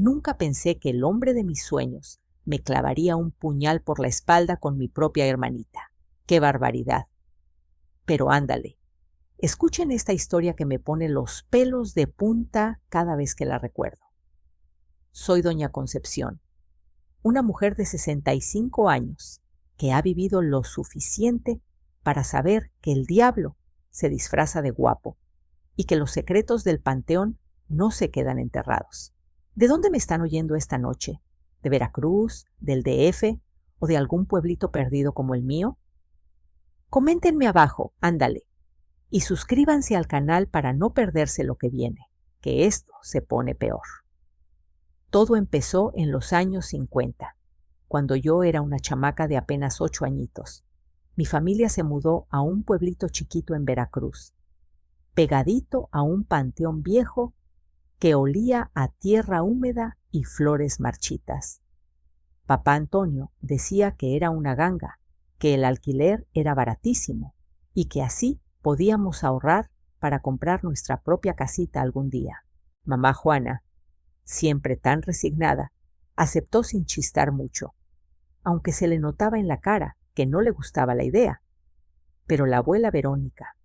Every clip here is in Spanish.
Nunca pensé que el hombre de mis sueños me clavaría un puñal por la espalda con mi propia hermanita. ¡Qué barbaridad! Pero ándale, escuchen esta historia que me pone los pelos de punta cada vez que la recuerdo. Soy doña Concepción, una mujer de 65 años que ha vivido lo suficiente para saber que el diablo se disfraza de guapo y que los secretos del panteón no se quedan enterrados. ¿De dónde me están oyendo esta noche? ¿De Veracruz, del DF o de algún pueblito perdido como el mío? Coméntenme abajo, ándale, y suscríbanse al canal para no perderse lo que viene, que esto se pone peor. Todo empezó en los años 50, cuando yo era una chamaca de apenas 8 añitos. Mi familia se mudó a un pueblito chiquito en Veracruz, pegadito a un panteón viejo que olía a tierra húmeda y flores marchitas. Papá Antonio decía que era una ganga, que el alquiler era baratísimo y que así podíamos ahorrar para comprar nuestra propia casita algún día. Mamá Juana, siempre tan resignada, aceptó sin chistar mucho, aunque se le notaba en la cara que no le gustaba la idea. Pero la abuela Verónica,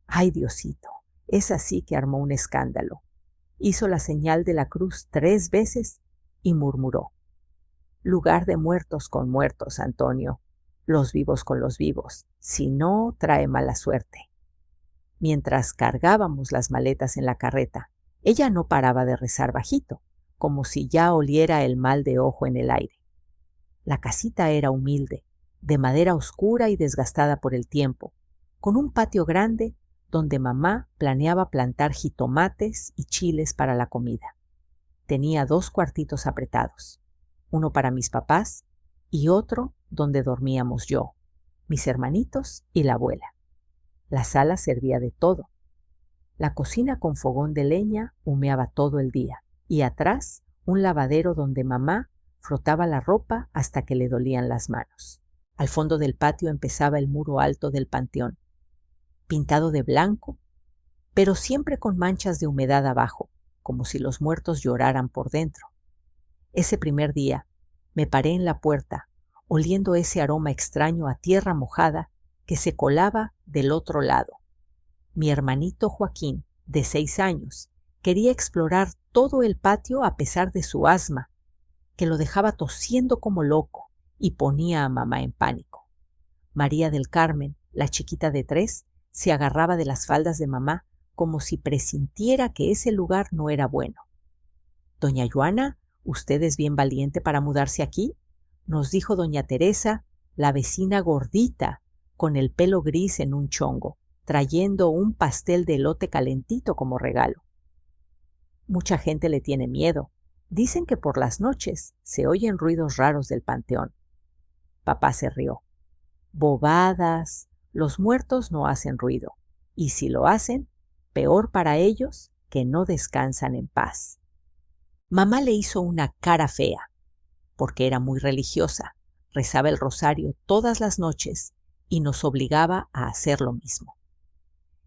¡ay Diosito!, esa sí que armó un escándalo. Hizo la señal de la cruz 3 veces y murmuró: lugar de muertos con muertos, Antonio, los vivos con los vivos, si no trae mala suerte. Mientras cargábamos las maletas en la carreta, ella no paraba de rezar bajito, como si ya oliera el mal de ojo en el aire. La casita era humilde, de madera oscura y desgastada por el tiempo, con un patio grande donde mamá planeaba plantar jitomates y chiles para la comida. Tenía 2 cuartitos apretados, uno para mis papás y otro donde dormíamos yo, mis hermanitos y la abuela. La sala servía de todo. La cocina con fogón de leña humeaba todo el día y atrás un lavadero donde mamá frotaba la ropa hasta que le dolían las manos. Al fondo del patio empezaba el muro alto del panteón, pintado de blanco, pero siempre con manchas de humedad abajo, como si los muertos lloraran por dentro. Ese primer día me paré en la puerta, oliendo ese aroma extraño a tierra mojada que se colaba del otro lado. Mi hermanito Joaquín, de 6 años, quería explorar todo el patio a pesar de su asma, que lo dejaba tosiendo como loco y ponía a mamá en pánico. María del Carmen, la chiquita de 3, se agarraba de las faldas de mamá como si presintiera que ese lugar no era bueno. «Doña Joana, ¿usted es bien valiente para mudarse aquí?», nos dijo doña Teresa, la vecina gordita, con el pelo gris en un chongo, trayendo un pastel de elote calentito como regalo. Mucha gente le tiene miedo. Dicen que por las noches se oyen ruidos raros del panteón. Papá se rió. Bobadas, los muertos no hacen ruido, y si lo hacen, peor para ellos que no descansan en paz. Mamá le hizo una cara fea, porque era muy religiosa, rezaba el rosario todas las noches y nos obligaba a hacer lo mismo.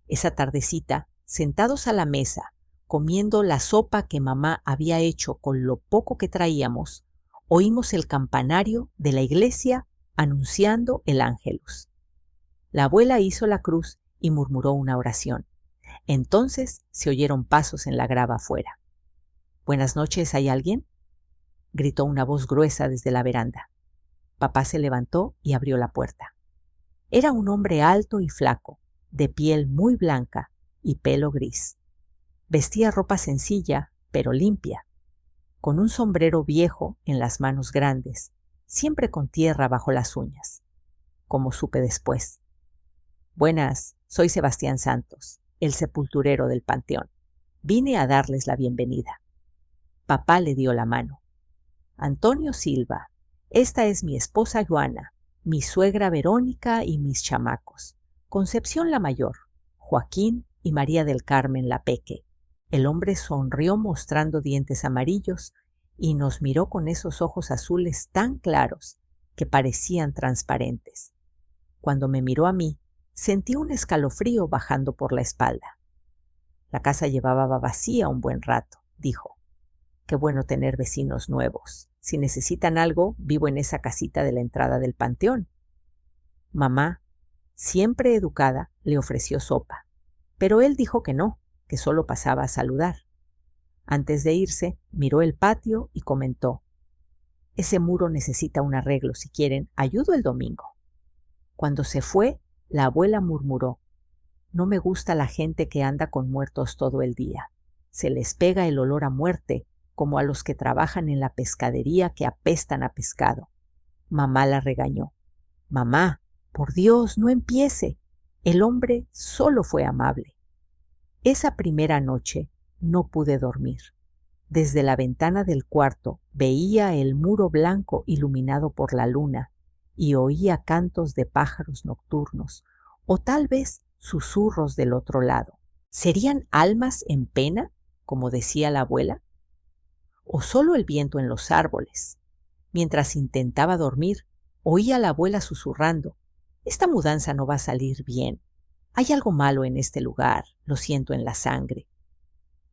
Esa tardecita, sentados a la mesa, comiendo la sopa que mamá había hecho con lo poco que traíamos, oímos el campanario de la iglesia anunciando el Ángelus. La abuela hizo la cruz y murmuró una oración. Entonces se oyeron pasos en la grava afuera. «Buenas noches, ¿hay alguien?», gritó una voz gruesa desde la veranda. Papá se levantó y abrió la puerta. Era un hombre alto y flaco, de piel muy blanca y pelo gris. Vestía ropa sencilla, pero limpia, con un sombrero viejo en las manos grandes, siempre con tierra bajo las uñas. Como supe después. «Buenas, soy Sebastián Santos, el sepulturero del panteón. Vine a darles la bienvenida». Papá le dio la mano. «Antonio Silva, esta es mi esposa Joana, mi suegra Verónica y mis chamacos, Concepción la mayor, Joaquín y María del Carmen la peque». El hombre sonrió mostrando dientes amarillos y nos miró con esos ojos azules tan claros que parecían transparentes. Cuando me miró a mí, sentí un escalofrío bajando por la espalda. «La casa llevaba vacía un buen rato», dijo. Qué bueno tener vecinos nuevos. Si necesitan algo, vivo en esa casita de la entrada del panteón. Mamá, siempre educada, le ofreció sopa, pero él dijo que no, que solo pasaba a saludar. Antes de irse, miró el patio y comentó: ese muro necesita un arreglo. Si quieren, ayudo el domingo. Cuando se fue, la abuela murmuró: no me gusta la gente que anda con muertos todo el día. Se les pega el olor a muerte, como a los que trabajan en la pescadería que apestan a pescado. Mamá la regañó. Mamá, por Dios, no empiece. El hombre solo fue amable. Esa primera noche no pude dormir. Desde la ventana del cuarto veía el muro blanco iluminado por la luna y oía cantos de pájaros nocturnos, o tal vez susurros del otro lado. ¿Serían almas en pena, como decía la abuela? ¿O solo el viento en los árboles? Mientras intentaba dormir, oía a la abuela susurrando: esta mudanza no va a salir bien. Hay algo malo en este lugar, lo siento en la sangre.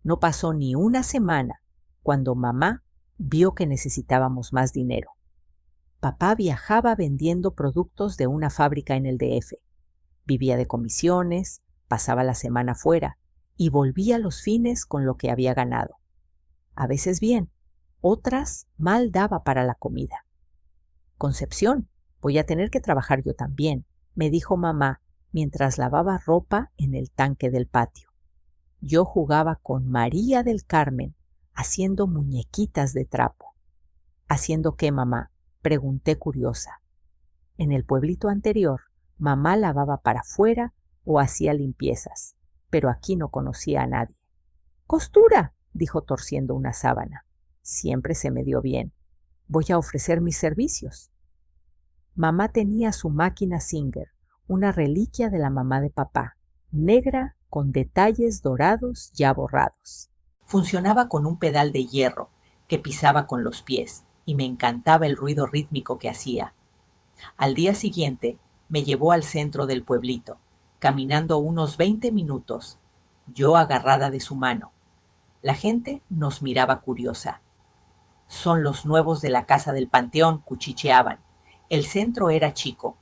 No pasó ni una semana cuando mamá vio que necesitábamos más dinero. Papá viajaba vendiendo productos de una fábrica en el DF. Vivía de comisiones, pasaba la semana fuera y volvía los fines con lo que había ganado. A veces bien, otras mal daba para la comida. Concepción, voy a tener que trabajar yo también, me dijo mamá mientras lavaba ropa en el tanque del patio. Yo jugaba con María del Carmen, haciendo muñequitas de trapo. ¿Haciendo qué, mamá?, pregunté curiosa. En el pueblito anterior, mamá lavaba para afuera o hacía limpiezas, pero aquí no conocía a nadie. Costura, dijo torciendo una sábana. Siempre se me dio bien. Voy a ofrecer mis servicios. Mamá tenía su máquina Singer, una reliquia de la mamá de papá, negra con detalles dorados ya borrados. Funcionaba con un pedal de hierro que pisaba con los pies y me encantaba el ruido rítmico que hacía. Al día siguiente me llevó al centro del pueblito, caminando unos 20 minutos, yo agarrada de su mano. La gente nos miraba curiosa. Son los nuevos de la casa del panteón, cuchicheaban. El centro era chico,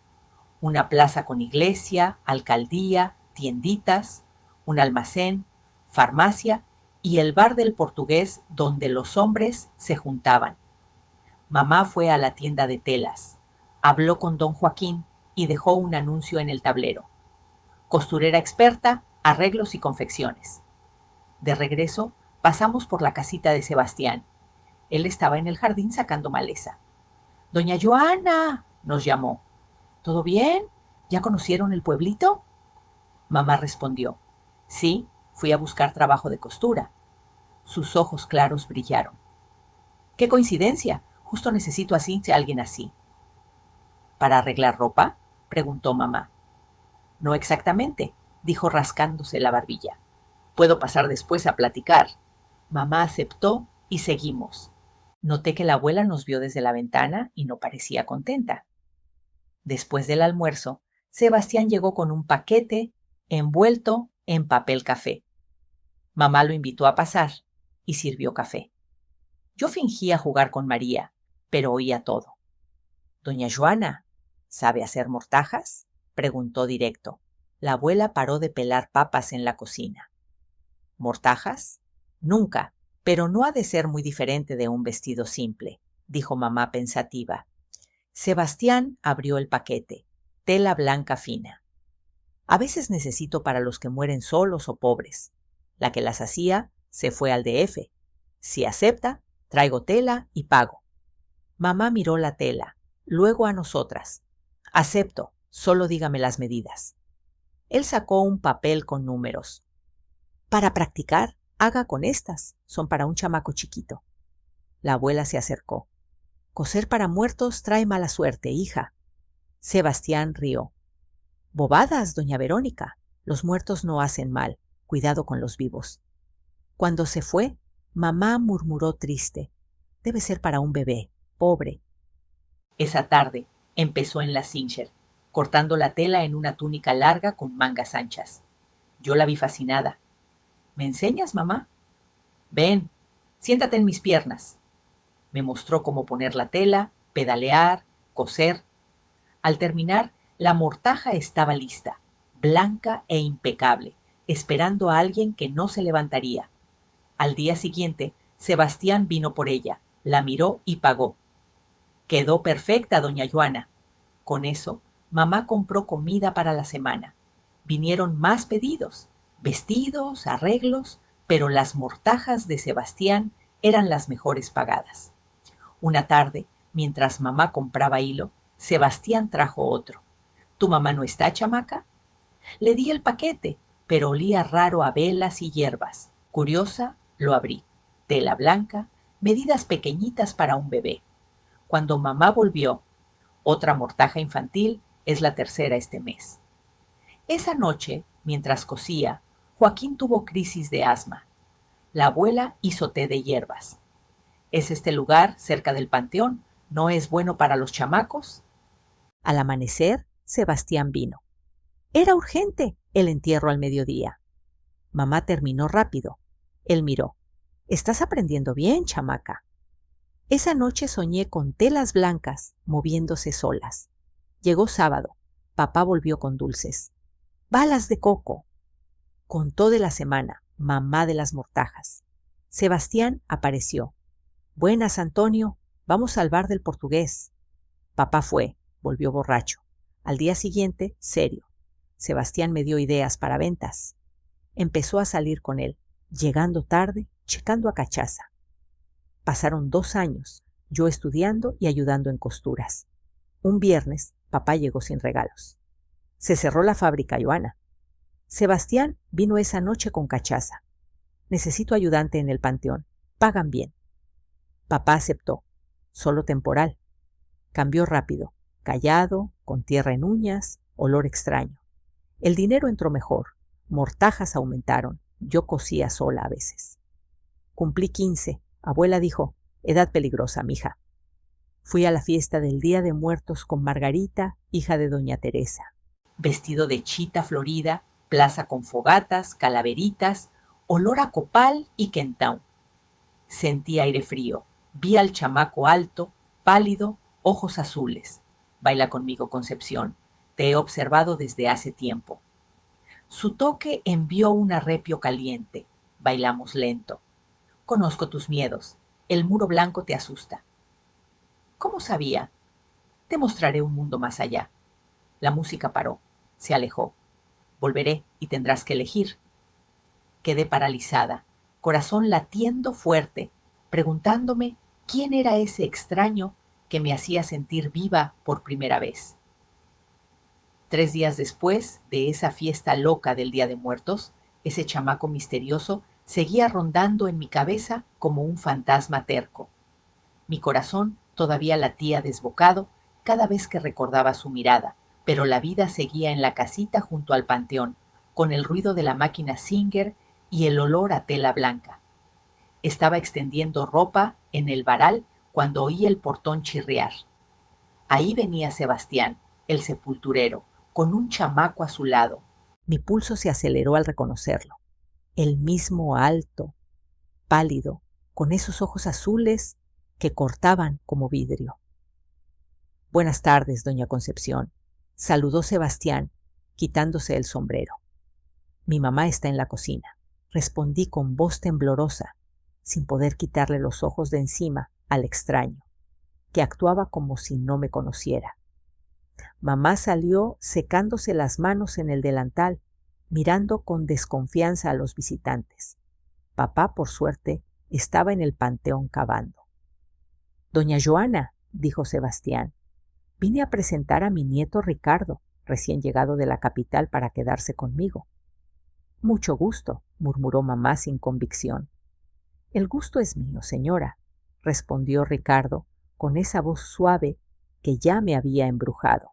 una plaza con iglesia, alcaldía, tienditas, un almacén, farmacia y el bar del portugués donde los hombres se juntaban. Mamá fue a la tienda de telas, habló con don Joaquín y dejó un anuncio en el tablero: costurera experta, arreglos y confecciones. De regreso, pasamos por la casita de Sebastián. Él estaba en el jardín sacando maleza. «Doña Joana», nos llamó. «¿Todo bien? ¿Ya conocieron el pueblito?» Mamá respondió: «Sí, fui a buscar trabajo de costura». Sus ojos claros brillaron. «¡Qué coincidencia! Justo necesito a alguien así». «¿Para arreglar ropa?», preguntó mamá. «No exactamente», dijo rascándose la barbilla. «Puedo pasar después a platicar». Mamá aceptó y seguimos. Noté que la abuela nos vio desde la ventana y no parecía contenta. Después del almuerzo, Sebastián llegó con un paquete envuelto en papel café. Mamá lo invitó a pasar y sirvió café. Yo fingía jugar con María, pero oía todo. «Doña Joana, ¿sabe hacer mortajas?», preguntó directo. La abuela paró de pelar papas en la cocina. «¿Mortajas? Nunca, pero no ha de ser muy diferente de un vestido simple», dijo mamá pensativa. Sebastián abrió el paquete. Tela blanca fina. «A veces necesito para los que mueren solos o pobres. La que las hacía se fue al DF. Si acepta, traigo tela y pago». Mamá miró la tela, luego a nosotras. «Acepto, solo dígame las medidas». Él sacó un papel con números. «Para practicar, haga con estas. Son para un chamaco chiquito». La abuela se acercó. «Coser para muertos trae mala suerte, hija». Sebastián rió. «Bobadas, doña Verónica. Los muertos no hacen mal. Cuidado con los vivos». Cuando se fue, mamá murmuró triste: «Debe ser para un bebé, pobre». Esa tarde empezó en la Singer, cortando la tela en una túnica larga con mangas anchas. Yo la vi fascinada. «¿Me enseñas, mamá?» «Ven». Siéntate en mis piernas. Me mostró cómo poner la tela, pedalear, coser. Al terminar, la mortaja estaba lista, blanca e impecable, esperando a alguien que no se levantaría. Al día siguiente, Sebastián vino por ella, la miró y pagó. Quedó perfecta, doña Joana. Con eso, mamá compró comida para la semana. Vinieron más pedidos, vestidos, arreglos, pero las mortajas de Sebastián eran las mejores pagadas. Una tarde, mientras mamá compraba hilo, Sebastián trajo otro. ¿Tu mamá no está, chamaca? Le di el paquete, pero olía raro a velas y hierbas. Curiosa, lo abrí. Tela blanca, medidas pequeñitas para un bebé. Cuando mamá volvió, otra mortaja infantil, es la tercera este mes. Esa noche, mientras cosía, Joaquín tuvo crisis de asma. La abuela hizo té de hierbas. ¿Es este lugar, cerca del panteón, no es bueno para los chamacos? Al amanecer, Sebastián vino. Era urgente el entierro al mediodía. Mamá terminó rápido. Él miró. Estás aprendiendo bien, chamaca. Esa noche soñé con telas blancas moviéndose solas. Llegó sábado. Papá volvió con dulces. Balas de coco. Contó de la semana, mamá de las mortajas. Sebastián apareció. Buenas, Antonio. Vamos al bar del Portugués. Papá fue. Volvió borracho. Al día siguiente, serio. Sebastián me dio ideas para ventas. Empezó a salir con él, llegando tarde, checando a cachaza. Pasaron 2 años, yo estudiando y ayudando en costuras. Un viernes, papá llegó sin regalos. Se cerró la fábrica, Joana. Sebastián vino esa noche con cachaza. Necesito ayudante en el panteón. Pagan bien. Papá aceptó. Solo temporal. Cambió rápido. Callado, con tierra en uñas, olor extraño. El dinero entró mejor. Mortajas aumentaron. Yo cosía sola a veces. Cumplí 15. Abuela dijo, edad peligrosa, mija. Fui a la fiesta del Día de Muertos con Margarita, hija de doña Teresa. Vestido de chita florida, plaza con fogatas, calaveritas, olor a copal y quentão. Sentí aire frío. Vi al chamaco alto, pálido, ojos azules. Baila conmigo, Concepción. Te he observado desde hace tiempo. Su toque envió un arrepio caliente. Bailamos lento. Conozco tus miedos. El muro blanco te asusta. ¿Cómo sabía? Te mostraré un mundo más allá. La música paró. Se alejó. Volveré y tendrás que elegir. Quedé paralizada, corazón latiendo fuerte, preguntándome quién era ese extraño que me hacía sentir viva por primera vez. 3 días después de esa fiesta loca del Día de Muertos, ese chamaco misterioso seguía rondando en mi cabeza como un fantasma terco. Mi corazón todavía latía desbocado cada vez que recordaba su mirada, pero la vida seguía en la casita junto al panteón, con el ruido de la máquina Singer y el olor a tela blanca. Estaba extendiendo ropa en el varal cuando oí el portón chirriar. Ahí venía Sebastián, el sepulturero, con un chamaco a su lado. Mi pulso se aceleró al reconocerlo. El mismo alto, pálido, con esos ojos azules que cortaban como vidrio. Buenas tardes, doña Concepción, saludó Sebastián, quitándose el sombrero. Mi mamá está en la cocina, respondí con voz temblorosa, sin poder quitarle los ojos de encima al extraño, que actuaba como si no me conociera. Mamá salió secándose las manos en el delantal, mirando con desconfianza a los visitantes. Papá, por suerte, estaba en el panteón cavando. Doña Joana, dijo Sebastián, vine a presentar a mi nieto Ricardo, recién llegado de la capital para quedarse conmigo. Mucho gusto, murmuró mamá sin convicción. El gusto es mío, señora, respondió Ricardo con esa voz suave que ya me había embrujado.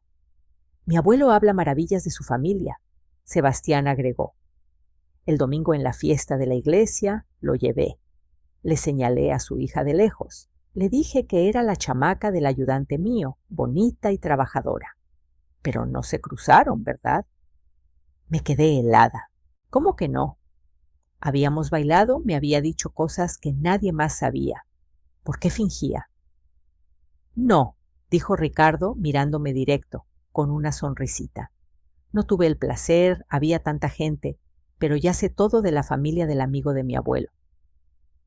Mi abuelo habla maravillas de su familia, Sebastián agregó. El domingo en la fiesta de la iglesia lo llevé. Le señalé a su hija de lejos. Le dije que era la chamaca del ayudante mío, bonita y trabajadora. Pero no se cruzaron, ¿verdad? Me quedé helada. ¿Cómo que no? Habíamos bailado, me había dicho cosas que nadie más sabía. ¿Por qué fingía? No, dijo Ricardo mirándome directo, con una sonrisita. No tuve el placer, había tanta gente, pero ya sé todo de la familia del amigo de mi abuelo.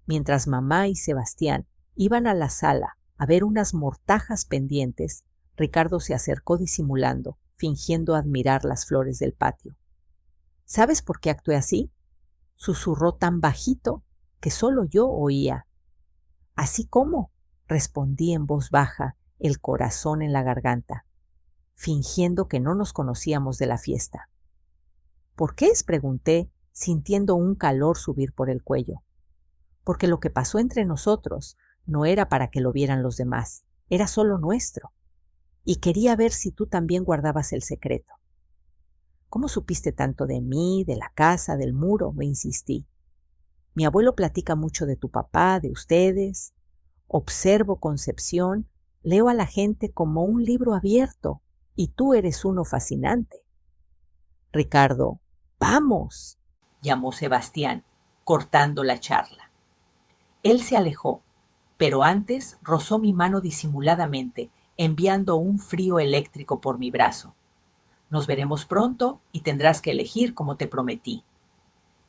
Mientras mamá y Sebastián iban a la sala a ver unas mortajas pendientes, Ricardo se acercó disimulando, fingiendo admirar las flores del patio. ¿Sabes por qué actué así? Susurró tan bajito que solo yo oía. ¿Así cómo? Respondí en voz baja, el corazón en la garganta, fingiendo que no nos conocíamos de la fiesta. ¿Por qué? Pregunté, sintiendo un calor subir por el cuello. Porque lo que pasó entre nosotros no era para que lo vieran los demás, era solo nuestro. Y quería ver si tú también guardabas el secreto. ¿Cómo supiste tanto de mí, de la casa, del muro? Me insistí. Mi abuelo platica mucho de tu papá, de ustedes. Observo Concepción, leo a la gente como un libro abierto, y tú eres uno fascinante. Ricardo, ¡vamos!, llamó Sebastián, cortando la charla. Él se alejó, pero antes rozó mi mano disimuladamente, enviando un frío eléctrico por mi brazo. Nos veremos pronto y tendrás que elegir como te prometí.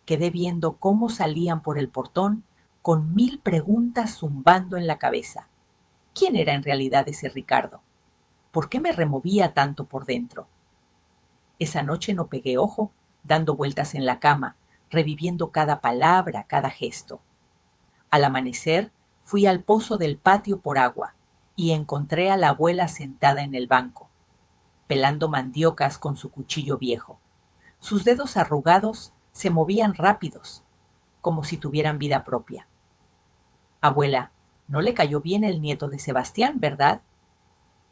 Quedé viendo cómo salían por el portón con 1000 preguntas zumbando en la cabeza. ¿Quién era en realidad ese Ricardo? ¿Por qué me removía tanto por dentro? Esa noche no pegué ojo, dando vueltas en la cama, reviviendo cada palabra, cada gesto. Al amanecer, fui al pozo del patio por agua y encontré a la abuela sentada en el banco, pelando mandiocas con su cuchillo viejo. Sus dedos arrugados se movían rápidos, como si tuvieran vida propia. Abuela, no le cayó bien el nieto de Sebastián, ¿verdad?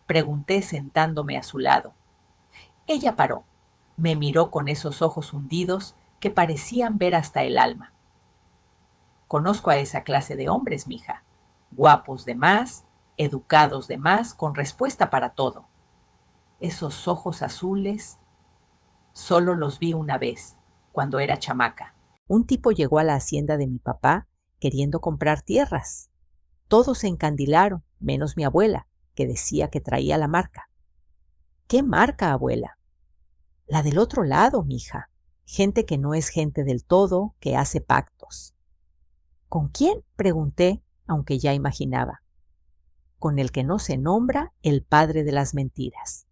Pregunté sentándome a su lado. Ella paró, me miró con esos ojos hundidos que parecían ver hasta el alma. Conozco a esa clase de hombres, mija. Guapos de más, educados de más, con respuesta para todo. Esos ojos azules, solo los vi una vez, cuando era chamaca. Un tipo llegó a la hacienda de mi papá queriendo comprar tierras. Todos se encandilaron, menos mi abuela, que decía que traía la marca. ¿Qué marca, abuela? La del otro lado, mija. Gente que no es gente del todo, que hace pactos. ¿Con quién? Pregunté, aunque ya imaginaba. Con el que no se nombra el padre de las mentiras.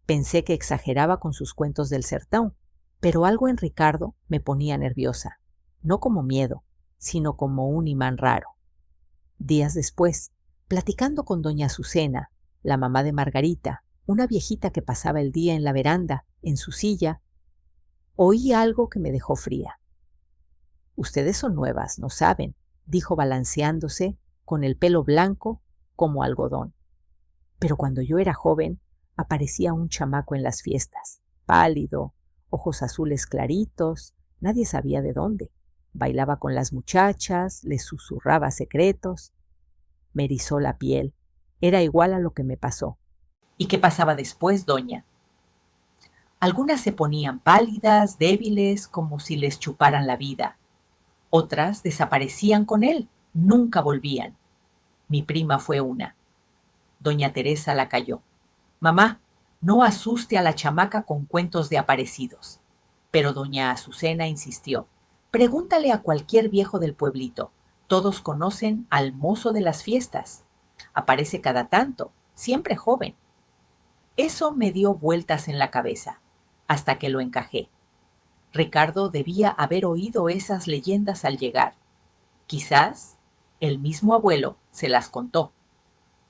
Pensé que exageraba con sus cuentos del sertón, pero algo en Ricardo me ponía nerviosa, no como miedo, sino como un imán raro. Días después, platicando con doña Azucena, la mamá de Margarita, una viejita que pasaba el día en la veranda, en su silla, oí algo que me dejó fría. Ustedes son nuevas, no saben, dijo balanceándose, con el pelo blanco como algodón. Pero cuando yo era joven, aparecía un chamaco en las fiestas, pálido, ojos azules claritos, nadie sabía de dónde. Bailaba con las muchachas, les susurraba secretos. Me erizó la piel. Era igual a lo que me pasó. ¿Y qué pasaba después, doña? Algunas se ponían pálidas, débiles, como si les chuparan la vida. Otras desaparecían con él, nunca volvían. Mi prima fue una. Doña Teresa la calló. Mamá, no asuste a la chamaca con cuentos de aparecidos. Pero doña Azucena insistió. Pregúntale a cualquier viejo del pueblito. Todos conocen al mozo de las fiestas. Aparece cada tanto, siempre joven. Eso me dio vueltas en la cabeza, hasta que lo encajé. Ricardo debía haber oído esas leyendas al llegar. Quizás el mismo abuelo se las contó.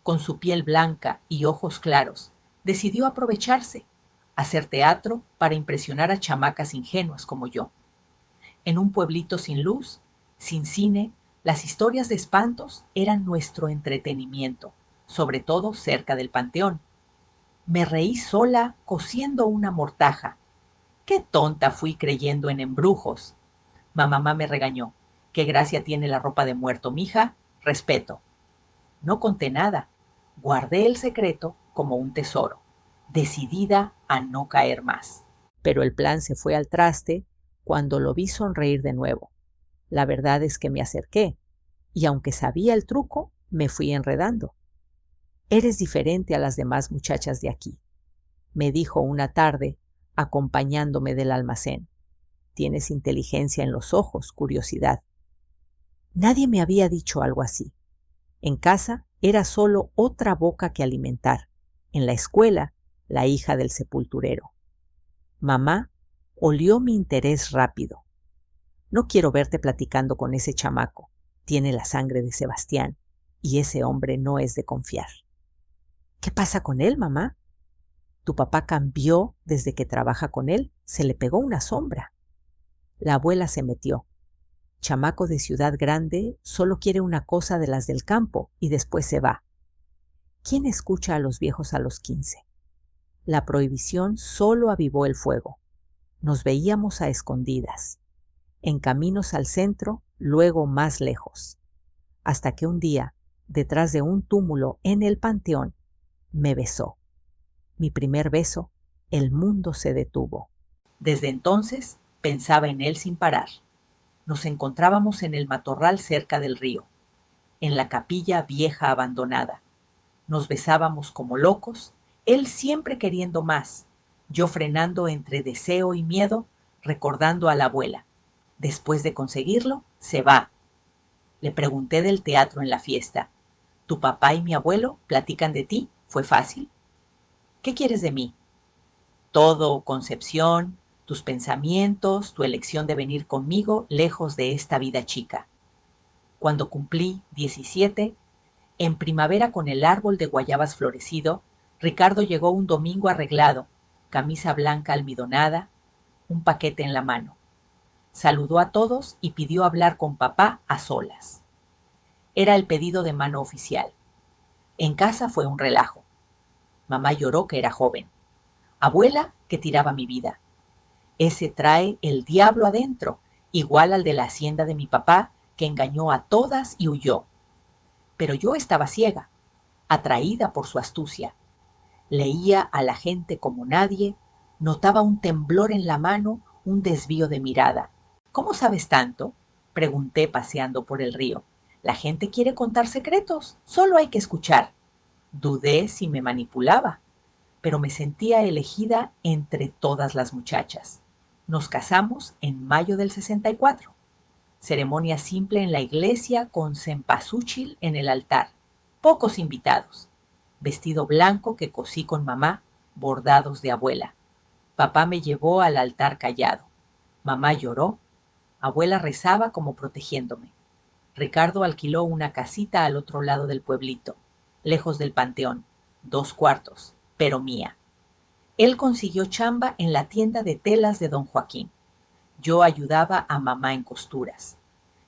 Con su piel blanca y ojos claros, decidió aprovecharse, hacer teatro para impresionar a chamacas ingenuas como yo. En un pueblito sin luz, sin cine, las historias de espantos eran nuestro entretenimiento, sobre todo cerca del panteón. Me reí sola cosiendo una mortaja. ¡Qué tonta fui creyendo en embrujos! Mamá me regañó. ¿Qué gracia tiene la ropa de muerto, mija? Respeto. No conté nada. Guardé el secreto como un tesoro, decidida a no caer más. Pero el plan se fue al traste cuando lo vi sonreír de nuevo. La verdad es que me acerqué, y aunque sabía el truco, me fui enredando. Eres diferente a las demás muchachas de aquí, me dijo una tarde, acompañándome del almacén. Tienes inteligencia en los ojos, curiosidad. Nadie me había dicho algo así. En casa era solo otra boca que alimentar. En la escuela, la hija del sepulturero. Mamá olió mi interés rápido. No quiero verte platicando con ese chamaco. Tiene la sangre de Sebastián, y ese hombre no es de confiar. ¿Qué pasa con él, mamá? Tu papá cambió desde que trabaja con él. Se le pegó una sombra. La abuela se metió. Chamaco de ciudad grande solo quiere una cosa de las del campo y después se va. ¿Quién escucha a los viejos a los 15? La prohibición solo avivó el fuego. Nos veíamos a escondidas, en caminos al centro, luego más lejos, hasta que un día, detrás de un túmulo en el panteón, me besó. Mi primer beso, el mundo se detuvo. Desde entonces pensaba en él sin parar. Nos encontrábamos en el matorral cerca del río, en la capilla vieja abandonada. Nos besábamos como locos, él siempre queriendo más, yo frenando entre deseo y miedo, recordando a la abuela. Después de conseguirlo, se va. Le pregunté del teatro en la fiesta. ¿Tu papá y mi abuelo platican de ti? ¿Fue fácil? ¿Qué quieres de mí? Todo, Concepción, tus pensamientos, tu elección de venir conmigo lejos de esta vida chica. Cuando cumplí 17, en primavera con el árbol de guayabas florecido, Ricardo llegó un domingo arreglado, camisa blanca almidonada, un paquete en la mano. Saludó a todos y pidió hablar con papá a solas. Era el pedido de mano oficial. En casa fue un relajo. Mamá lloró que era joven. Abuela que tiraba mi vida. Ese trae el diablo adentro, igual al de la hacienda de mi papá, que engañó a todas y huyó. Pero yo estaba ciega, atraída por su astucia. Leía a la gente como nadie, notaba un temblor en la mano, un desvío de mirada. ¿Cómo sabes tanto? Pregunté paseando por el río. La gente quiere contar secretos, solo hay que escuchar. Dudé si me manipulaba, pero me sentía elegida entre todas las muchachas. Nos casamos en mayo del 64. Ceremonia simple en la iglesia con cempasúchil en el altar. Pocos invitados. Vestido blanco que cosí con mamá, bordados de abuela. Papá me llevó al altar callado. Mamá lloró. Abuela rezaba como protegiéndome. Ricardo alquiló una casita al otro lado del pueblito, lejos del panteón, 2 cuartos, pero mía. Él consiguió chamba en la tienda de telas de don Joaquín. Yo ayudaba a mamá en costuras.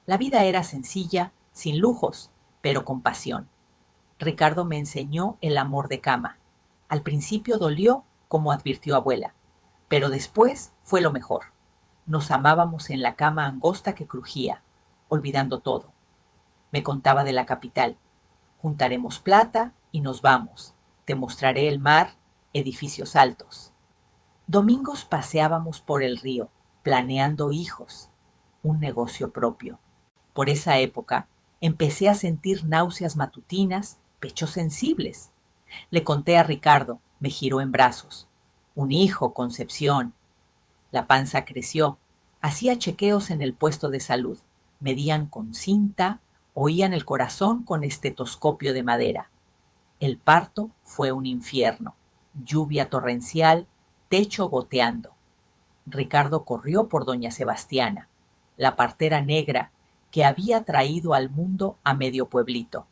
La vida era sencilla, sin lujos, pero con pasión. Ricardo me enseñó el amor de cama. Al principio dolió, como advirtió abuela, pero después fue lo mejor. Nos amábamos en la cama angosta que crujía, olvidando todo. Me contaba de la capital. Juntaremos plata y nos vamos. Te mostraré el mar, edificios altos. Domingos paseábamos por el río, planeando hijos, un negocio propio. Por esa época empecé a sentir náuseas matutinas, pechos sensibles. Le conté a Ricardo, me giró en brazos. Un hijo, Concepción. La panza creció. Hacía chequeos en el puesto de salud. Medían con cinta, oían el corazón con estetoscopio de madera. El parto fue un infierno. Lluvia torrencial, techo goteando. Ricardo corrió por doña Sebastiana, la partera negra que había traído al mundo a medio pueblito.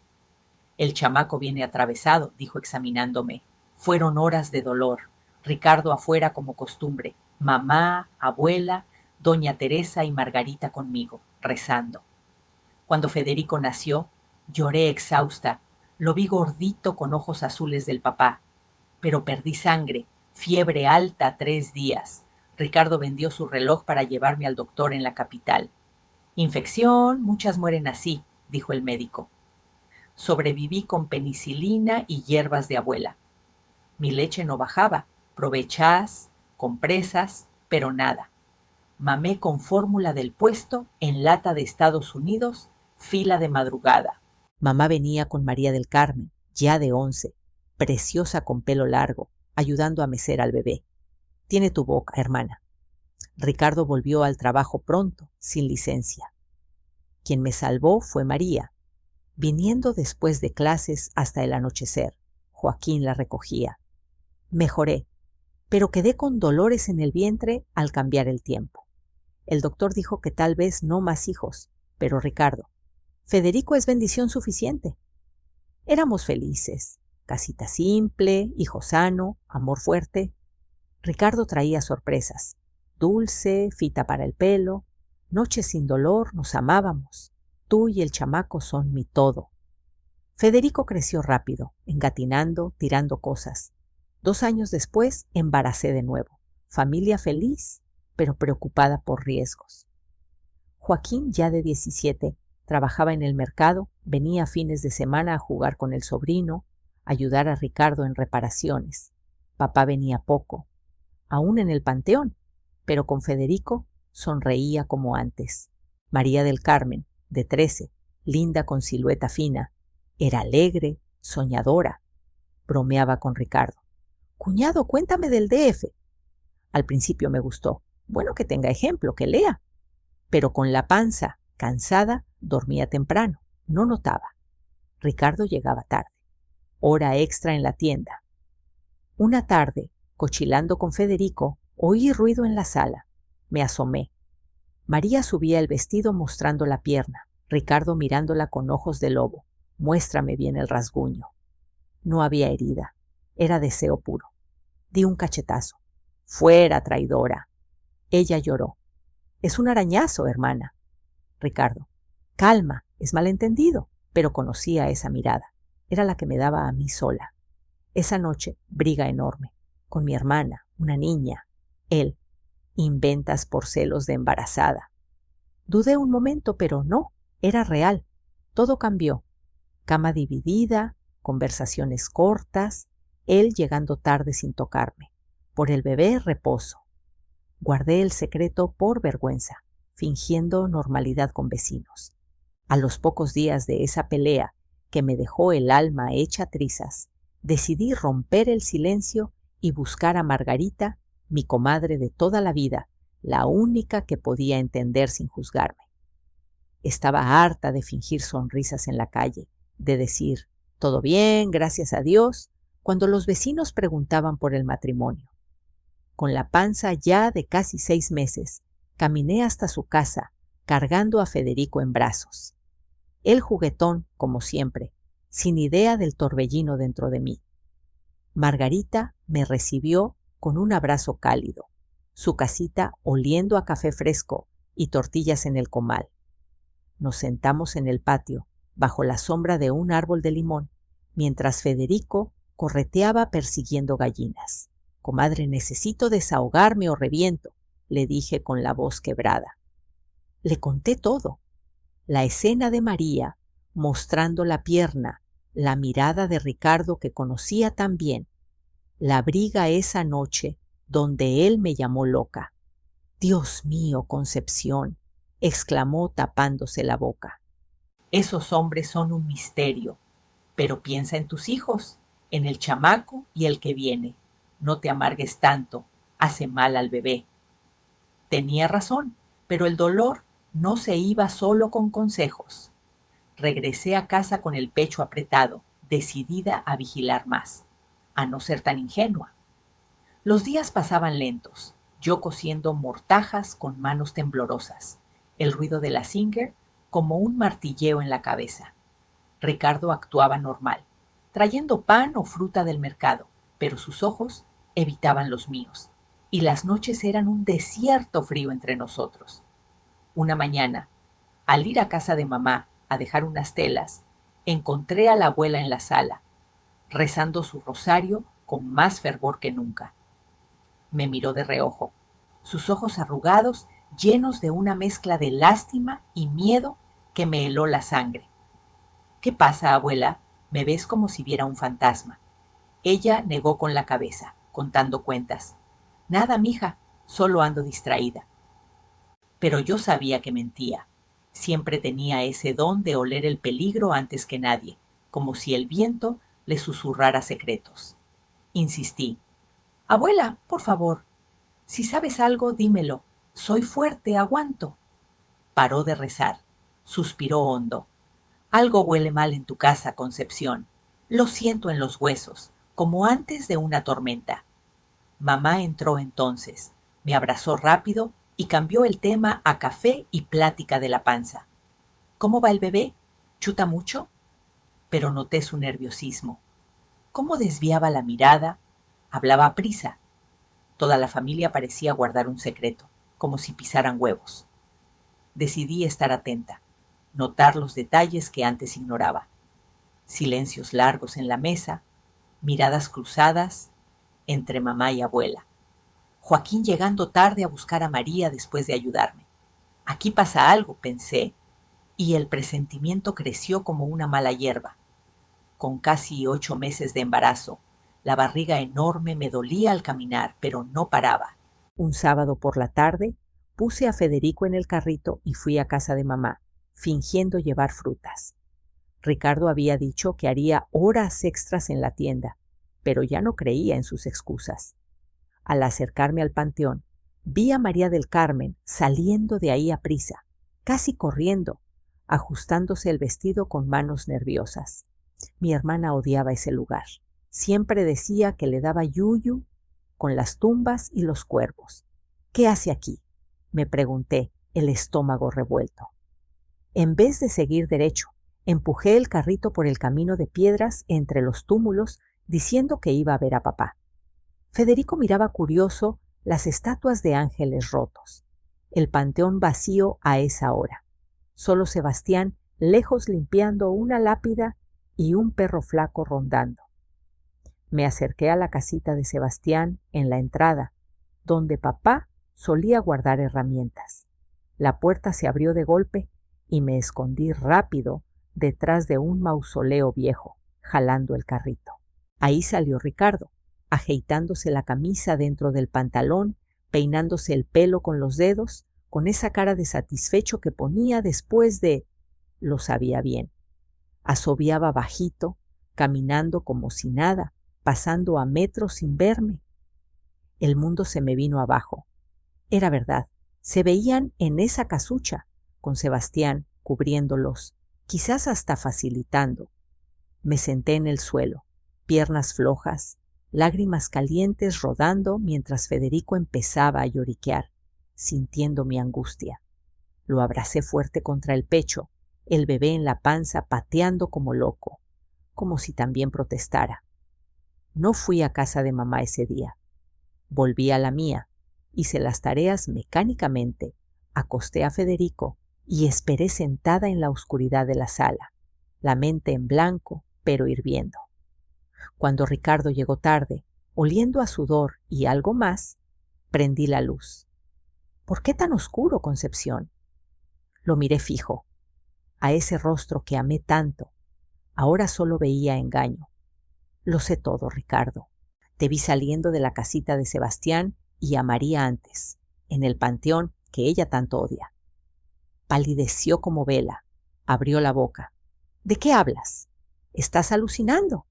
El chamaco viene atravesado, dijo examinándome. Fueron horas de dolor. Ricardo afuera como costumbre. Mamá, abuela, doña Teresa y Margarita conmigo, rezando. Cuando Federico nació, lloré exhausta. Lo vi gordito con ojos azules del papá. Pero perdí sangre, fiebre alta 3 días. Ricardo vendió su reloj para llevarme al doctor en la capital. Infección, muchas mueren así, dijo el médico. Sobreviví con penicilina y hierbas de abuela. Mi leche no bajaba, probé chás, compresas, pero nada. Mamé con fórmula del puesto, en lata de Estados Unidos, fila de madrugada. Mamá venía con María del Carmen, ya de 11, preciosa con pelo largo, ayudando a mecer al bebé. Tiene tu boca, hermana. Ricardo volvió al trabajo pronto, sin licencia. Quien me salvó fue María. Viniendo después de clases hasta el anochecer, Joaquín la recogía. Mejoré, pero quedé con dolores en el vientre al cambiar el tiempo. El doctor dijo que tal vez no más hijos, pero Ricardo, Federico es bendición suficiente. Éramos felices, casita simple, hijo sano, amor fuerte. Ricardo traía sorpresas, dulce, fita para el pelo, noches sin dolor, nos amábamos. Tú y el chamaco son mi todo. Federico creció rápido, engatinando, tirando cosas. 2 años después, embaracé de nuevo. Familia feliz, pero preocupada por riesgos. Joaquín, ya de 17, trabajaba en el mercado, venía fines de semana a jugar con el sobrino, ayudar a Ricardo en reparaciones. Papá venía poco, aún en el panteón, pero con Federico sonreía como antes. María del Carmen, de 13, linda con silueta fina, era alegre, soñadora. Bromeaba con Ricardo. Cuñado, cuéntame del DF. Al principio me gustó. Bueno, que tenga ejemplo, que lea. Pero con la panza cansada, dormía temprano. No notaba. Ricardo llegaba tarde. Hora extra en la tienda. Una tarde, cochilando con Federico, oí ruido en la sala. Me asomé. María subía el vestido mostrando la pierna, Ricardo mirándola con ojos de lobo. Muéstrame bien el rasguño. No había herida. Era deseo puro. Di un cachetazo. Fuera, traidora. Ella lloró. Es un arañazo, hermana. Ricardo. Calma, es malentendido. Pero conocía esa mirada. Era la que me daba a mí sola. Esa noche, briga enorme. Con mi hermana, una niña. Él. Inventas por celos de embarazada. Dudé un momento, pero no. Era real. Todo cambió. Cama dividida, conversaciones cortas, él llegando tarde sin tocarme. Por el bebé, reposo. Guardé el secreto por vergüenza, fingiendo normalidad con vecinos. A los pocos días de esa pelea que me dejó el alma hecha trizas, decidí romper el silencio y buscar a Margarita, mi comadre de toda la vida, la única que podía entender sin juzgarme. Estaba harta de fingir sonrisas en la calle, de decir, todo bien, gracias a Dios, cuando los vecinos preguntaban por el matrimonio. Con la panza ya de casi 6 meses, caminé hasta su casa, cargando a Federico en brazos. Él juguetón, como siempre, sin idea del torbellino dentro de mí. Margarita me recibió con un abrazo cálido, su casita oliendo a café fresco y tortillas en el comal. Nos sentamos en el patio, bajo la sombra de un árbol de limón, mientras Federico correteaba persiguiendo gallinas. Comadre, necesito desahogarme o reviento, le dije con la voz quebrada. Le conté todo. La escena de María, mostrando la pierna, la mirada de Ricardo que conocía tan bien, la briga esa noche donde él me llamó loca. Dios mío, Concepción, exclamó tapándose la boca. Esos hombres son un misterio, pero piensa en tus hijos, en el chamaco y el que viene. No te amargues tanto, hace mal al bebé. Tenía razón, pero el dolor no se iba solo con consejos. Regresé a casa con el pecho apretado, decidida a vigilar más, a no ser tan ingenua. Los días pasaban lentos, yo cosiendo mortajas con manos temblorosas, el ruido de la Singer como un martilleo en la cabeza. Ricardo actuaba normal, trayendo pan o fruta del mercado, pero sus ojos evitaban los míos, y las noches eran un desierto frío entre nosotros. Una mañana, al ir a casa de mamá a dejar unas telas, encontré a la abuela en la sala, rezando su rosario con más fervor que nunca. Me miró de reojo, sus ojos arrugados, llenos de una mezcla de lástima y miedo que me heló la sangre. ¿Qué pasa, abuela? Me ves como si viera un fantasma. Ella negó con la cabeza, contando cuentas. Nada, mija, solo ando distraída. Pero yo sabía que mentía. Siempre tenía ese don de oler el peligro antes que nadie, como si el viento le susurrara secretos. Insistí. Abuela, por favor, si sabes algo, dímelo. Soy fuerte, aguanto. Paró de rezar. Suspiró hondo. Algo huele mal en tu casa, Concepción. Lo siento en los huesos, como antes de una tormenta. Mamá entró entonces, me abrazó rápido y cambió el tema a café y plática de la panza. ¿Cómo va el bebé? ¿Chuta mucho? Pero noté su nerviosismo. ¿Cómo desviaba la mirada? Hablaba a prisa. Toda la familia parecía guardar un secreto, como si pisaran huevos. Decidí estar atenta, notar los detalles que antes ignoraba. Silencios largos en la mesa, miradas cruzadas entre mamá y abuela. Joaquín llegando tarde a buscar a María después de ayudarme. Aquí pasa algo, pensé, y el presentimiento creció como una mala hierba. Con casi 8 meses de embarazo, la barriga enorme me dolía al caminar, pero no paraba. Un sábado por la tarde, puse a Federico en el carrito y fui a casa de mamá, fingiendo llevar frutas. Ricardo había dicho que haría horas extras en la tienda, pero ya no creía en sus excusas. Al acercarme al panteón, vi a María del Carmen saliendo de ahí a prisa, casi corriendo, ajustándose el vestido con manos nerviosas. Mi hermana odiaba ese lugar. Siempre decía que le daba yuyu con las tumbas y los cuervos. ¿Qué hace aquí?, me pregunté, el estómago revuelto. En vez de seguir derecho, empujé el carrito por el camino de piedras entre los túmulos, diciendo que iba a ver a papá. Federico miraba curioso las estatuas de ángeles rotos, el panteón vacío a esa hora. Solo Sebastián lejos limpiando una lápida y un perro flaco rondando. Me acerqué a la casita de Sebastián en la entrada, donde papá solía guardar herramientas. La puerta se abrió de golpe y me escondí rápido detrás de un mausoleo viejo, jalando el carrito. Ahí salió Ricardo, ageitándose la camisa dentro del pantalón, peinándose el pelo con los dedos, con esa cara de satisfecho que ponía después de... Lo sabía bien. Asobiaba bajito, caminando como si nada, pasando a metros sin verme. El mundo se me vino abajo. Era verdad, se veían en esa casucha, con Sebastián cubriéndolos, quizás hasta facilitando. Me senté en el suelo, piernas flojas, lágrimas calientes rodando mientras Federico empezaba a lloriquear, sintiendo mi angustia. Lo abracé fuerte contra el pecho, el bebé en la panza pateando como loco, como si también protestara. No fui a casa de mamá ese día. Volví a la mía, hice las tareas mecánicamente, acosté a Federico y esperé sentada en la oscuridad de la sala, la mente en blanco, pero hirviendo. Cuando Ricardo llegó tarde, oliendo a sudor y algo más, prendí la luz. ¿Por qué tan oscuro, Concepción? Lo miré fijo, a ese rostro que amé tanto. Ahora solo veía engaño. Lo sé todo, Ricardo. Te vi saliendo de la casita de Sebastián y a María antes, en el panteón que ella tanto odia. Palideció como vela, abrió la boca. ¿De qué hablas? ¿Estás alucinando?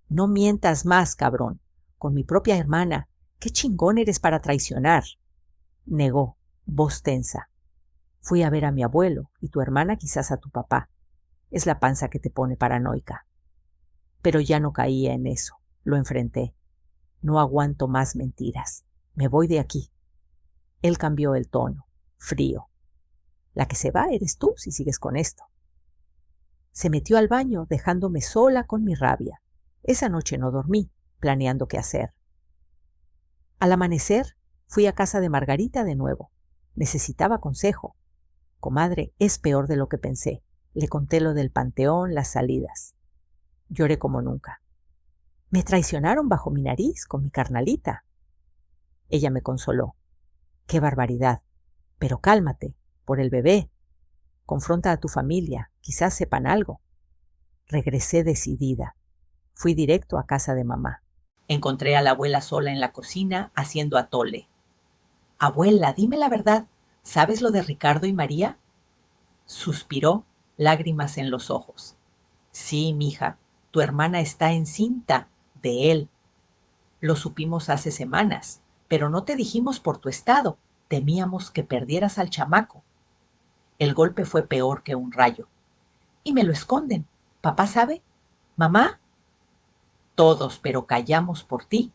No mientas más, cabrón. Con mi propia hermana. ¿Qué chingón eres para traicionar? Negó, voz tensa. Fui a ver a mi abuelo y tu hermana quizás a tu papá. Es la panza que te pone paranoica. Pero ya no caía en eso. Lo enfrenté. No aguanto más mentiras. Me voy de aquí. Él cambió el tono, frío. La que se va eres tú si sigues con esto. Se metió al baño dejándome sola con mi rabia. Esa noche no dormí, planeando qué hacer. Al amanecer, fui a casa de Margarita de nuevo. Necesitaba consejo. Comadre, es peor de lo que pensé. Le conté lo del panteón, las salidas. Lloré como nunca. Me traicionaron bajo mi nariz, con mi carnalita. Ella me consoló. ¡Qué barbaridad! Pero cálmate, por el bebé. Confronta a tu familia, quizás sepan algo. Regresé decidida. Fui directo a casa de mamá. Encontré a la abuela sola en la cocina haciendo atole. Abuela, dime la verdad. ¿Sabes lo de Ricardo y María? Suspiró, lágrimas en los ojos. Sí, mija, tu hermana está encinta de él. Lo supimos hace semanas, pero no te dijimos por tu estado. Temíamos que perdieras al chamaco. El golpe fue peor que un rayo. Y me lo esconden. ¿Papá sabe? ¿Mamá? Todos, pero callamos por ti.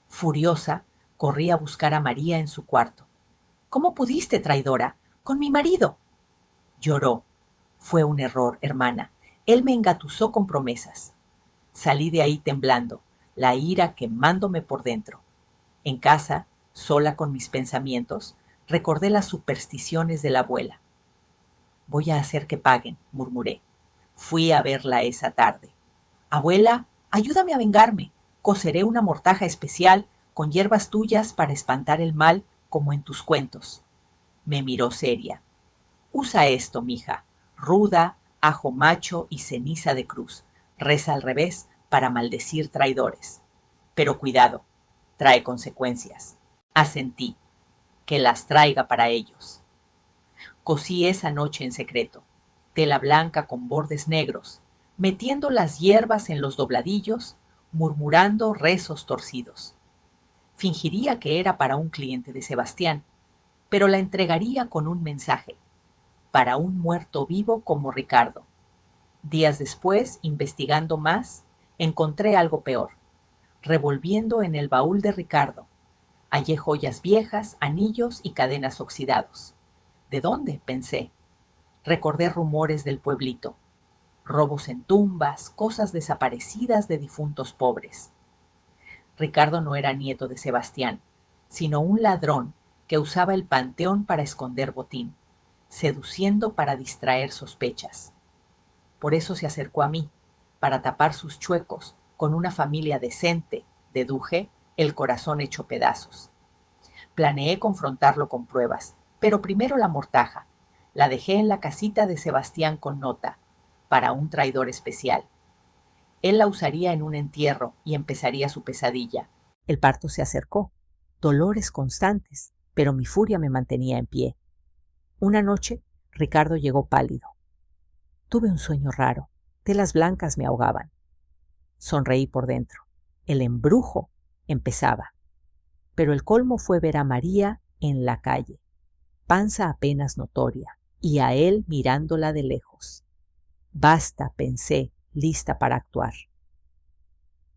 Furiosa, corrí a buscar a María en su cuarto. ¿Cómo pudiste, traidora? Con mi marido. Lloró. Fue un error, hermana. Él me engatusó con promesas. Salí de ahí temblando, la ira quemándome por dentro. En casa, sola con mis pensamientos, recordé las supersticiones de la abuela. Voy a hacer que paguen, murmuré. Fui a verla esa tarde. Abuela, ayúdame a vengarme. Coceré una mortaja especial con hierbas tuyas para espantar el mal como en tus cuentos. Me miró seria. Usa esto, mija. Ruda, ajo macho y ceniza de cruz. Reza al revés para maldecir traidores. Pero cuidado, trae consecuencias. Asentí. Que las traiga para ellos. Cosí esa noche en secreto. Tela blanca con bordes negros, metiendo las hierbas en los dobladillos, murmurando rezos torcidos. Fingiría que era para un cliente de Sebastián, pero la entregaría con un mensaje. Para un muerto vivo como Ricardo. Días después, investigando más, encontré algo peor. Revolviendo en el baúl de Ricardo, hallé joyas viejas, anillos y cadenas oxidados. ¿De dónde? Pensé. Recordé rumores del pueblito. Robos en tumbas, cosas desaparecidas de difuntos pobres. Ricardo no era nieto de Sebastián, sino un ladrón que usaba el panteón para esconder botín, seduciendo para distraer sospechas. Por eso se acercó a mí, para tapar sus chuecos, con una familia decente, deduje, el corazón hecho pedazos. Planeé confrontarlo con pruebas, pero primero la mortaja. La dejé en la casita de Sebastián con nota, para un traidor especial. Él la usaría en un entierro y empezaría su pesadilla. El parto se acercó, dolores constantes, pero mi furia me mantenía en pie. Una noche, Ricardo llegó pálido. Tuve un sueño raro. Telas blancas me ahogaban. Sonreí por dentro. El embrujo empezaba. Pero el colmo fue ver a María en la calle, panza apenas notoria, y a él mirándola de lejos. Basta, pensé, lista para actuar.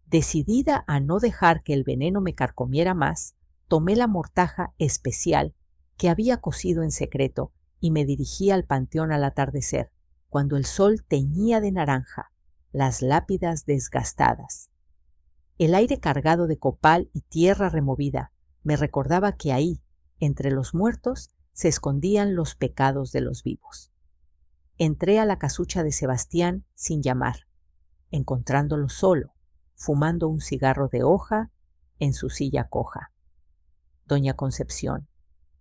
Decidida a no dejar que el veneno me carcomiera más, tomé la mortaja especial que había cocido en secreto y me dirigí al panteón al atardecer, cuando el sol teñía de naranja las lápidas desgastadas. El aire cargado de copal y tierra removida me recordaba que ahí, entre los muertos, se escondían los pecados de los vivos. Entré a la casucha de Sebastián sin llamar, encontrándolo solo, fumando un cigarro de hoja en su silla coja. Doña Concepción,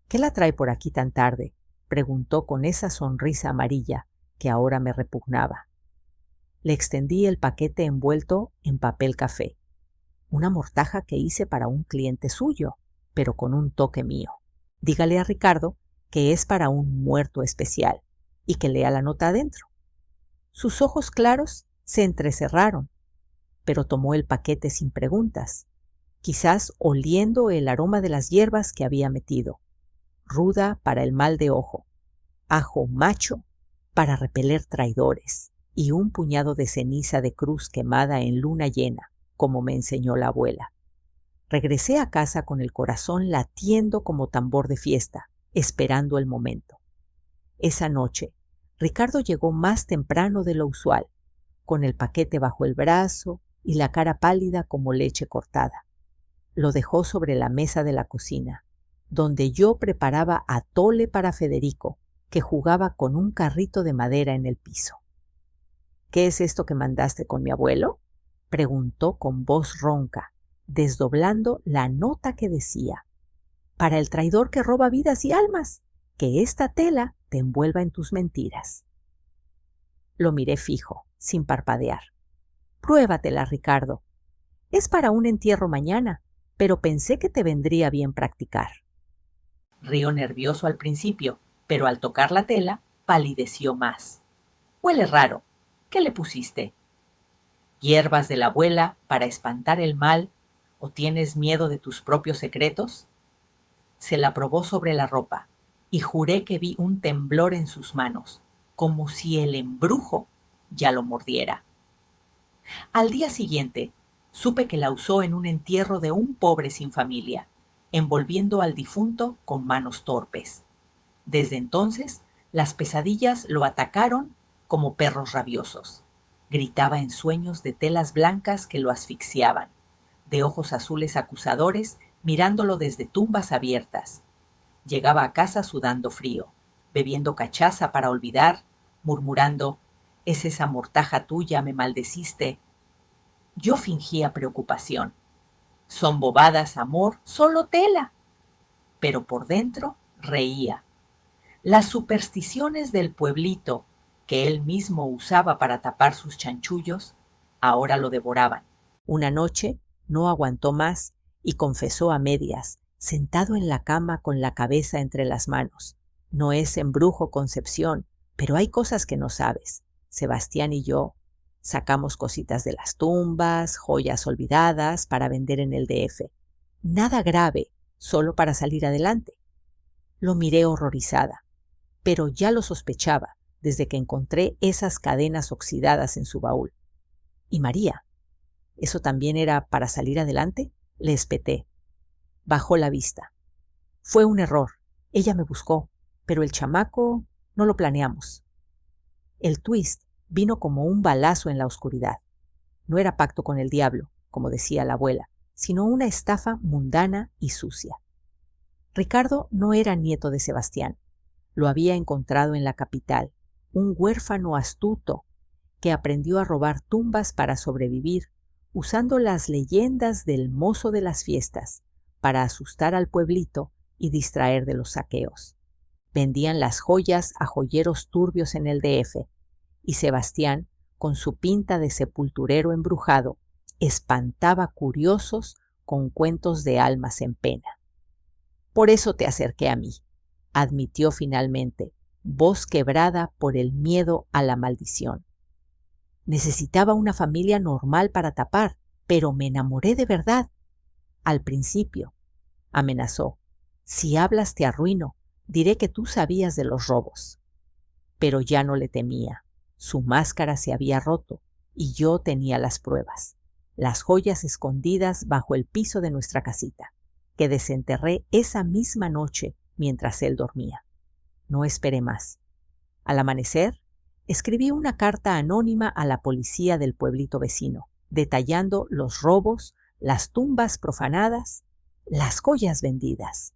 ¿qué la trae por aquí tan tarde?, preguntó con esa sonrisa amarilla que ahora me repugnaba. Le extendí el paquete envuelto en papel café, una mortaja que hice para un cliente suyo, pero con un toque mío. Dígale a Ricardo que es para un muerto especial y que lea la nota adentro. Sus ojos claros se entrecerraron, pero tomó el paquete sin preguntas, quizás oliendo el aroma de las hierbas que había metido. Ruda para el mal de ojo, ajo macho para repeler traidores y un puñado de ceniza de cruz quemada en luna llena, como me enseñó la abuela. Regresé a casa con el corazón latiendo como tambor de fiesta, esperando el momento. Esa noche, Ricardo llegó más temprano de lo usual, con el paquete bajo el brazo y la cara pálida como leche cortada. Lo dejó sobre la mesa de la cocina, donde yo preparaba atole para Federico, que jugaba con un carrito de madera en el piso. ¿Qué es esto que mandaste con mi abuelo?, preguntó con voz ronca, desdoblando la nota que decía: para el traidor que roba vidas y almas, que esta tela te envuelva en tus mentiras. Lo miré fijo, sin parpadear. Pruébatela, Ricardo. Es para un entierro mañana, pero pensé que te vendría bien practicar. Rió nervioso al principio, pero al tocar la tela, palideció más. Huele raro. ¿Qué le pusiste? ¿Hierbas de la abuela para espantar el mal o tienes miedo de tus propios secretos? Se la probó sobre la ropa y juré que vi un temblor en sus manos, como si el embrujo ya lo mordiera. Al día siguiente, supe que la usó en un entierro de un pobre sin familia, envolviendo al difunto con manos torpes. Desde entonces, las pesadillas lo atacaron como perros rabiosos. Gritaba en sueños de telas blancas que lo asfixiaban, de ojos azules acusadores mirándolo desde tumbas abiertas. Llegaba a casa sudando frío, bebiendo cachaza para olvidar, murmurando: «Es esa mortaja tuya, me maldeciste». Yo fingía preocupación. «Son bobadas, amor, solo tela». Pero por dentro reía. Las supersticiones del pueblito, que él mismo usaba para tapar sus chanchullos, ahora lo devoraban. Una noche no aguantó más y confesó a medias, sentado en la cama con la cabeza entre las manos: «No es embrujo, Concepción, pero hay cosas que no sabes. Sebastián y yo sacamos cositas de las tumbas, joyas olvidadas para vender en el DF. Nada grave, solo para salir adelante». Lo miré horrorizada, pero ya lo sospechaba desde que encontré esas cadenas oxidadas en su baúl. ¿Y María? ¿Eso también era para salir adelante?, le espeté. Bajó la vista. Fue un error. Ella me buscó, pero el chamaco no lo planeamos. El twist vino como un balazo en la oscuridad. No era pacto con el diablo, como decía la abuela, sino una estafa mundana y sucia. Ricardo no era nieto de Sebastián. Lo había encontrado en la capital, un huérfano astuto que aprendió a robar tumbas para sobrevivir, usando las leyendas del mozo de las fiestas para asustar al pueblito y distraer de los saqueos. Vendían las joyas a joyeros turbios en el DF, y Sebastián, con su pinta de sepulturero embrujado, espantaba curiosos con cuentos de almas en pena. «Por eso te acerqué a mí», admitió finalmente, voz quebrada por el miedo a la maldición. «Necesitaba una familia normal para tapar, pero me enamoré de verdad. Al principio», amenazó, «si hablas te arruino, diré que tú sabías de los robos». Pero ya no le temía. Su máscara se había roto y yo tenía las pruebas, las joyas escondidas bajo el piso de nuestra casita, que desenterré esa misma noche mientras él dormía. No esperé más. Al amanecer, escribí una carta anónima a la policía del pueblito vecino, detallando los robos, las tumbas profanadas, las joyas vendidas.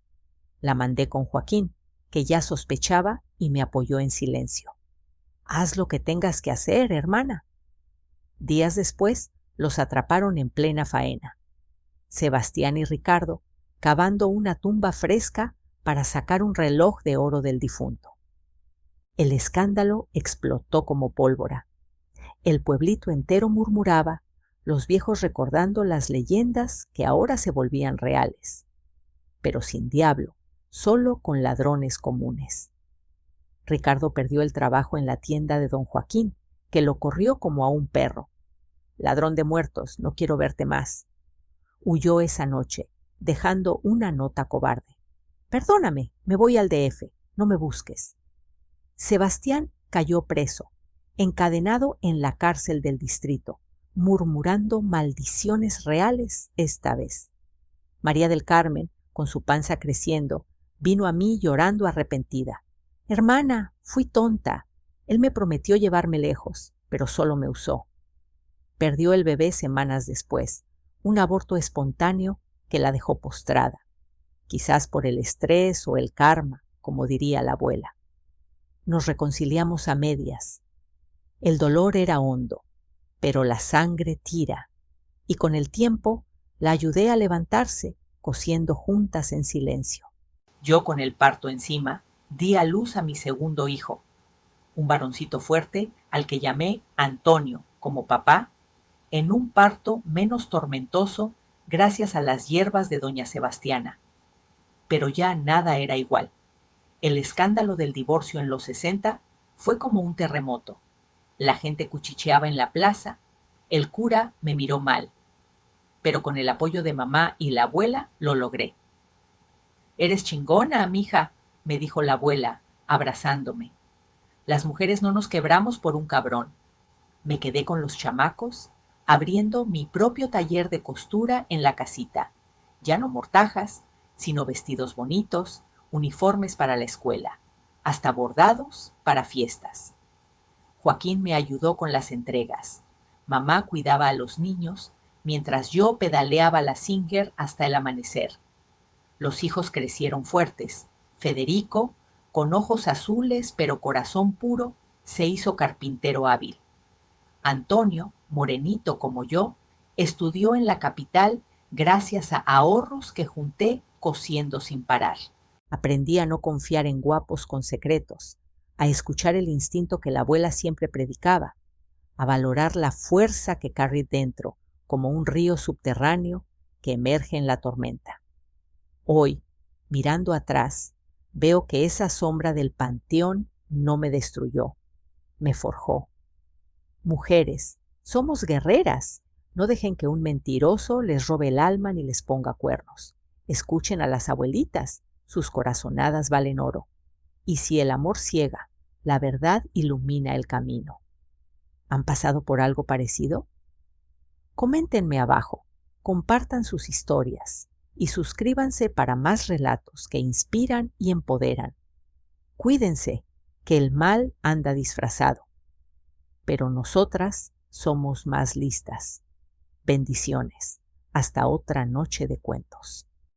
La mandé con Joaquín, que ya sospechaba y me apoyó en silencio. «Haz lo que tengas que hacer, hermana». Días después, los atraparon en plena faena. Sebastián y Ricardo cavando una tumba fresca para sacar un reloj de oro del difunto. El escándalo explotó como pólvora. El pueblito entero murmuraba, los viejos recordando las leyendas que ahora se volvían reales. Pero sin diablo, solo con ladrones comunes. Ricardo perdió el trabajo en la tienda de don Joaquín, que lo corrió como a un perro. «Ladrón de muertos, no quiero verte más». Huyó esa noche, dejando una nota cobarde: «Perdóname, me voy al DF, no me busques». Sebastián cayó preso, encadenado en la cárcel del distrito, murmurando maldiciones reales esta vez. María del Carmen, con su panza creciendo, vino a mí llorando arrepentida. «Hermana, fui tonta. Él me prometió llevarme lejos, pero solo me usó». Perdió el bebé semanas después, un aborto espontáneo que la dejó postrada, quizás por el estrés o el karma, como diría la abuela. Nos reconciliamos a medias. El dolor era hondo, pero la sangre tira, y con el tiempo la ayudé a levantarse, cosiendo juntas en silencio. Yo, con el parto encima, di a luz a mi segundo hijo, un varoncito fuerte al que llamé Antonio, como papá, en un parto menos tormentoso gracias a las hierbas de doña Sebastiana. Pero ya nada era igual. El escándalo del divorcio en los 60 fue como un terremoto. La gente cuchicheaba en la plaza, el cura me miró mal, pero con el apoyo de mamá y la abuela lo logré. Eres chingona, mija, me dijo la abuela, abrazándome. Las mujeres no nos quebramos por un cabrón. Me quedé con los chamacos, abriendo mi propio taller de costura en la casita. Ya no mortajas, sino vestidos bonitos, uniformes para la escuela, hasta bordados para fiestas. Joaquín me ayudó con las entregas. Mamá cuidaba a los niños, mientras yo pedaleaba la Singer hasta el amanecer. Los hijos crecieron fuertes. Federico, con ojos azules pero corazón puro, se hizo carpintero hábil. Antonio, morenito como yo, estudió en la capital gracias a ahorros que junté cosiendo sin parar. Aprendí a no confiar en guapos con secretos, a escuchar el instinto que la abuela siempre predicaba, a valorar la fuerza que carry dentro, como un río subterráneo que emerge en la tormenta. Hoy, mirando atrás, veo que esa sombra del panteón no me destruyó, me forjó. Mujeres, somos guerreras. No dejen que un mentiroso les robe el alma ni les ponga cuernos. Escuchen a las abuelitas, sus corazonadas valen oro. Y si el amor ciega, la verdad ilumina el camino. ¿Han pasado por algo parecido? Coméntenme abajo, compartan sus historias y suscríbanse para más relatos que inspiran y empoderan. Cuídense, que el mal anda disfrazado, pero nosotras somos más listas. Bendiciones. Hasta otra noche de cuentos.